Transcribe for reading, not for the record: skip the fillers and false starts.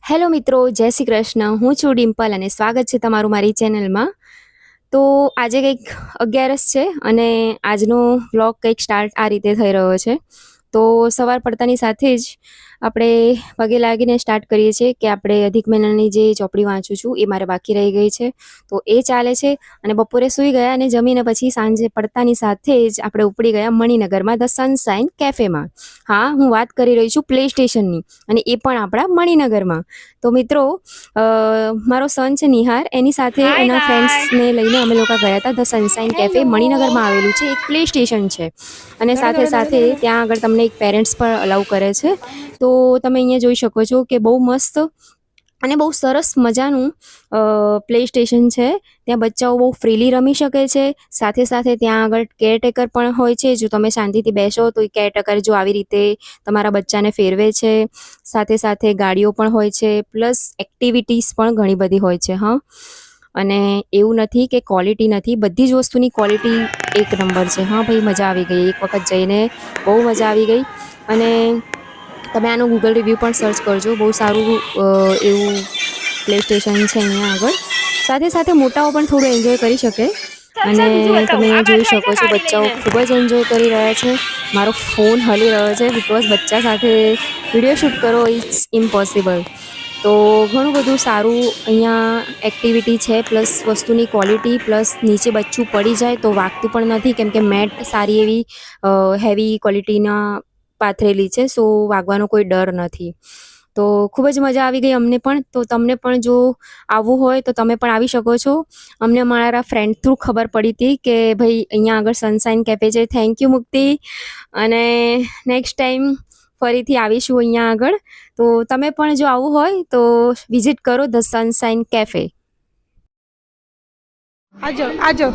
Hello મિત્રો, જય શ્રી કૃષ્ણ. હું છું ડિમ્પલ અને સ્વાગત છે તમારું મારી ચેનલમાં. તો આજે કંઈક 11 છે અને આજનો વ્લોગ કંઈક સ્ટાર્ટ આ રીતે થઈ રહ્યો છે. તો સવાર પડતાની સાથે જ આપણે પગે લાગીને સ્ટાર્ટ કરીએ છીએ કે આપણે અધિક મહિનાની જે ચોપડી વાંચું છું એ મારે બાકી રહી ગઈ છે, તો એ ચાલે છે. અને બપોરે સૂઈ ગયા અને જમીને પછી સાંજે પડતાની સાથે જ આપણે ઉપડી ગયા મણિનગરમાં ધ સનશાઇન કેફેમાં. હા, હું વાત કરી રહી છું પ્લે સ્ટેશનની, અને એ પણ આપણા મણિનગરમાં. તો મિત્રો, મારો સન છે નિહાર, એની સાથે હાય એના ગાય. ફ્રેન્ડ્સને લઈને અમે લોકો ગયા હતા ધ સનશાઇન કેફે. હેલો. મણિનગરમાં આવેલું છે, એક પ્લે સ્ટેશન છે. અને દોડો સાથે દોડો દોડો સાથે દોડો. ત્યાં આગળ તમને એક પેરેન્ટ્સ પણ અલાઉ કરે છે. તો તમે અહીંયા જોઈ શકો છો કે બહુ મસ્ત અને બહુ સરસ મજાનું પ્લે સ્ટેશન છે. ત્યાં બચ્ચાઓ બહુ ફ્રીલી રમી શકે છે. સાથે સાથે ત્યાં આગળ કેરટેકર પણ હોય છે. જો તમે શાંતિથી બેસો તો એ કેરટેકર જો આવી રીતે તમારા બચ્ચાને ફેરવે છે. સાથે સાથે ગાડીઓ પણ હોય છે, પ્લસ એક્ટિવિટીઝ પણ ઘણી બધી હોય છે. હા, અને એવું નથી કે ક્વોલિટી નથી, બધી જ વસ્તુની ક્વોલિટી એક નંબર છે. હા ભાઈ, મજા આવી ગઈ. એક વખત જઈને બહુ મજા આવી ગઈ. અને તમે આનું ગૂગલ રિવ્યૂ પણ સર્ચ કરજો, બહુ સારું એવું પ્લે સ્ટેશન છે અહીંયા આગળ. સાથે સાથે મોટાઓ પણ થોડું એન્જોય કરી શકે. ચાલ અને ચાલ બીજું તમે બતાવું. આ અહીંયા જોઈ બાજુ આવી શકો જા છો ગાડી બચ્ચાઓ લઈને. ખૂબ જ એન્જોય કરી રહ્યા છે. મારો ફોન હલી રહ્યો છે બિકોઝ બચ્ચા સાથે વિડીયો શૂટ કરો ઇટ્સ ઇમ્પોસિબલ. તો ઘણું બધું સારું અહીંયા એક્ટિવિટી છે, પ્લસ વસ્તુની ક્વોલિટી, પ્લસ નીચે બચ્ચું પડી જાય તો વાગતું પણ નથી, કેમ કે મેટ સારી એવી હેવી ક્વોલિટીના પાથરેલી છે. સો વાગવાનો કોઈ ડર નથી. તો ખૂબ જ મજા આવી ગઈ અમને પણ. તો તમને પણ જો આવવું હોય તો તમે પણ આવી શકો છો. અમને મારા ફ્રેન્ડ થ્રુ ખબર પડી હતી કે ભાઈ અહીંયા આગળ સનશાઇન કેફે છે. થેન્ક યુ મુક્તિ. અને નેક્સ્ટ ટાઈમ ફરીથી આવીશું અહીંયા આગળ. તો તમે પણ જો આવવું હોય તો વિઝિટ કરો ધ સનશાઇન કેફે. આજો આજો.